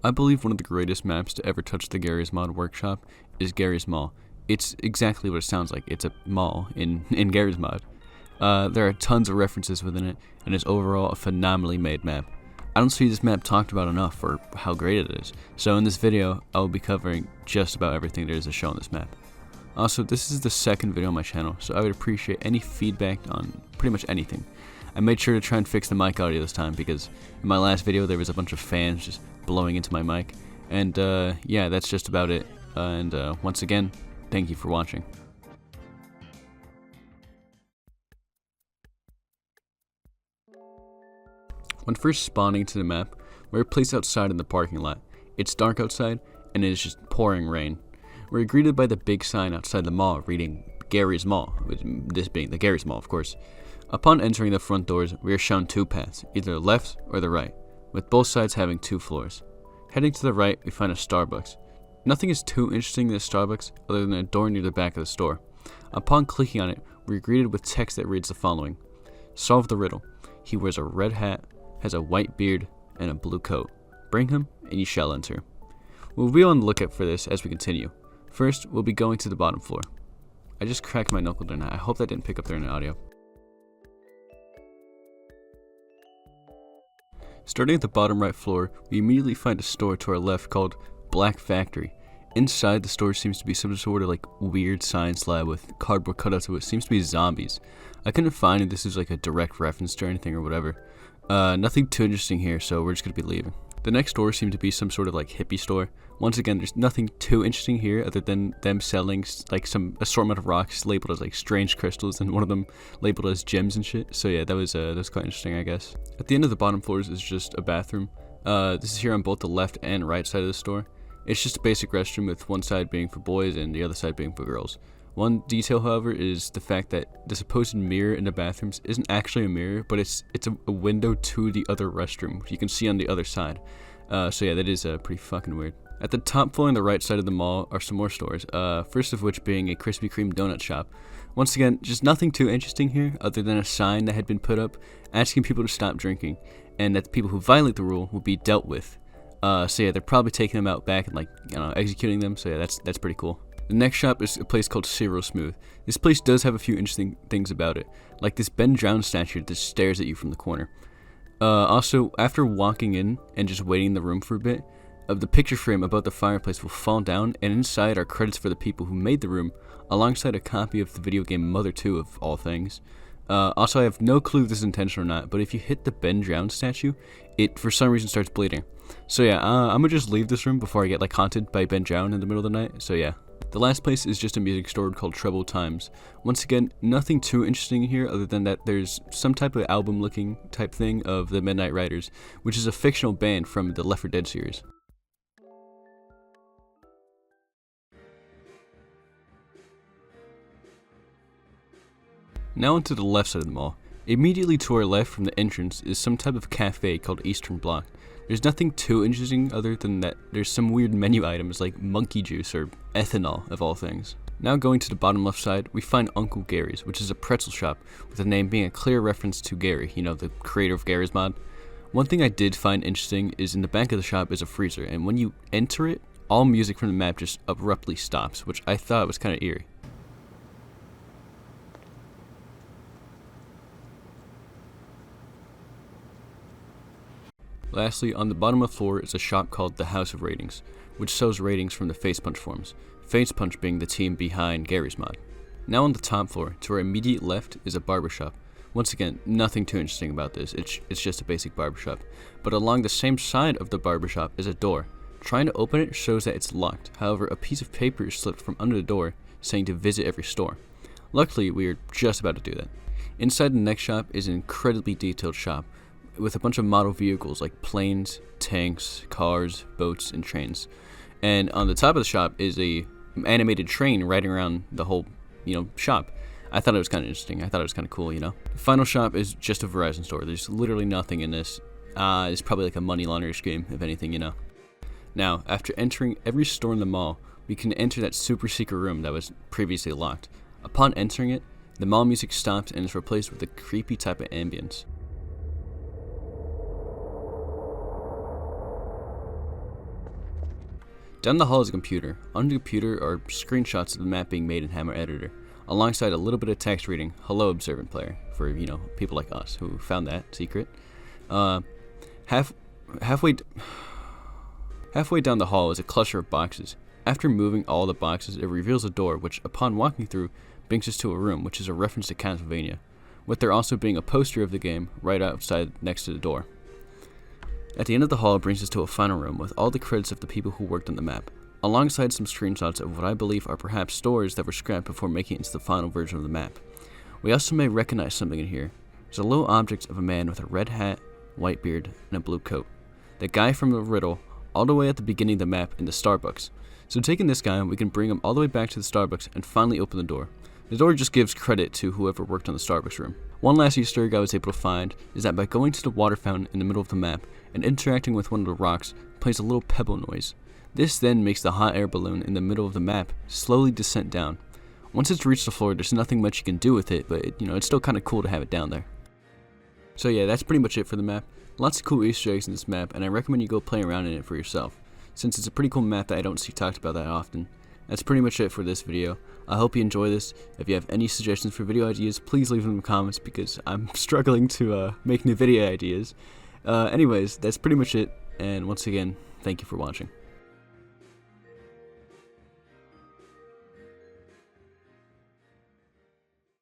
I believe one of the greatest maps to ever touch the Garry's Mod workshop is Garry's Mall. It's exactly what it sounds like. It's a mall in Garry's Mod. There are tons of references within it, and it's overall a phenomenally made map. I don't see this map talked about enough for how great it is, so in this video, I will be covering just about everything there is to show on this map. Also, this is the second video on my channel, so I would appreciate any feedback on pretty much anything. I made sure to try and fix the mic audio this time because in my last video there was a bunch of fans just blowing into my mic, and yeah, that's just about it. Once again, thank you for watching. When first spawning to the map, we're placed outside in the parking lot. It's dark outside, and it is just pouring rain. We're greeted by the big sign outside the mall reading Garry's Mall, with this being the Garry's Mall, of course. Upon entering the front doors, we are shown two paths, either the left or the right, with both sides having 2 floors. Heading to the right, we find a Starbucks. Nothing is too interesting in this Starbucks other than a door near the back of the store. Upon clicking on it, we are greeted with text that reads the following: "Solve the riddle. He wears a red hat, has a white beard, and a blue coat. Bring him, and you shall enter." We'll be on the lookout for this as we continue. First, we'll be going to the bottom floor. I just cracked my knuckle there now. I hope that didn't pick up there in the audio. Starting at the bottom right floor, we immediately find a store to our left called Black Factory. Inside the store seems to be some sort of like weird science lab with cardboard cutouts of what seems to be zombies. I couldn't find if this is like a direct reference to anything or whatever. Nothing too interesting here, so we're just gonna be leaving. The next store seemed to be some sort of like hippie store. Once again, there's nothing too interesting here other than them selling like some assortment of rocks labeled as like strange crystals and one of them labeled as gems and shit. So yeah, that was quite interesting, I guess. At the end of the bottom floors is just a bathroom. This is here on both the left and right side of the store. It's just a basic restroom with one side being for boys and the other side being for girls. One detail, however, is the fact that the supposed mirror in the bathrooms isn't actually a mirror, but it's a window to the other restroom, which you can see on the other side. So yeah, that is pretty fucking weird. At the top floor on the right side of the mall are some more stores, first of which being a Krispy Kreme donut shop. Once again, just nothing too interesting here other than a sign that had been put up asking people to stop drinking, and that the people who violate the rule will be dealt with. So yeah, they're probably taking them out back and like, you know, executing them, so yeah, that's pretty cool. The next shop is a place called Zero Smooth. This place does have a few interesting things about it, like this Ben Drown statue that stares at you from the corner. Also, after walking in and just waiting in the room for a bit, the picture frame above the fireplace will fall down, and inside are credits for the people who made the room, alongside a copy of the video game Mother 2 of all things. Also, I have no clue if this is intentional or not, but if you hit the Ben Drown statue, it for some reason starts bleeding. So yeah, I'm gonna just leave this room before I get like haunted by Ben Drown in the middle of the night, so yeah. The last place is just a music store called Troubled Times. Once again, nothing too interesting here other than that there's some type of album looking type thing of the Midnight Riders, which is a fictional band from the Left 4 Dead series. Now onto the left side of the mall. Immediately to our left from the entrance is some type of cafe called Eastern Bloc. There's nothing too interesting other than that there's some weird menu items like monkey juice or ethanol of all things. Now going to the bottom left side, we find Uncle Garry's, which is a pretzel shop, with the name being a clear reference to Garry, you know, the creator of Garry's Mod. One thing I did find interesting is in the back of the shop is a freezer, and when you enter it, all music from the map just abruptly stops, which I thought was kind of eerie. Lastly, on the bottom of the floor is a shop called the House of Ratings, which sells ratings from the Face Punch forums, Face Punch being the team behind Garry's Mod. Now on the top floor, to our immediate left, is a barbershop. Once again, nothing too interesting about this, it's just a basic barbershop. But along the same side of the barbershop is a door. Trying to open it shows that it's locked, however a piece of paper is slipped from under the door saying to visit every store. Luckily, we are just about to do that. Inside the next shop is an incredibly detailed shop, with a bunch of model vehicles like planes, tanks, cars, boats, and trains. And on the top of the shop is a animated train riding around the whole, shop. I thought it was kind of interesting. I thought it was kind of cool, The final shop is just a Verizon store. There's literally nothing in this. It's probably like a money laundering scheme, if anything, Now, after entering every store in the mall, we can enter that super secret room that was previously locked. Upon entering it, the mall music stops and is replaced with a creepy type of ambience. Down the hall is a computer. On the computer are screenshots of the map being made in Hammer Editor, alongside a little bit of text reading, "Hello, observant player," for, people like us who found that secret. Halfway down the hall is a cluster of boxes. After moving all the boxes, it reveals a door, which, upon walking through, brings us to a room, which is a reference to Castlevania, with there also being a poster of the game right outside next to the door. At the end of the hall, it brings us to a final room with all the credits of the people who worked on the map, alongside some screenshots of what I believe are perhaps stores that were scrapped before making it into the final version of the map. We also may recognize something in here. There's a little object of a man with a red hat, white beard, and a blue coat. The guy from the riddle, all the way at the beginning of the map in the Starbucks. So taking this guy, we can bring him all the way back to the Starbucks and finally open the door. The door just gives credit to whoever worked on the Starbucks room. One last Easter egg I was able to find is that by going to the water fountain in the middle of the map and interacting with one of the rocks, it plays a little pebble noise. This then makes the hot air balloon in the middle of the map slowly descend down. Once it's reached the floor, there's nothing much you can do with it, but it's still kind of cool to have it down there. So yeah, that's pretty much it for the map. Lots of cool Easter eggs in this map, and I recommend you go play around in it for yourself, since it's a pretty cool map that I don't see talked about that often. That's pretty much it for this video. I hope you enjoy this. If you have any suggestions for video ideas, please leave them in the comments because I'm struggling to make new video ideas. Anyways, that's pretty much it, and once again, thank you for watching.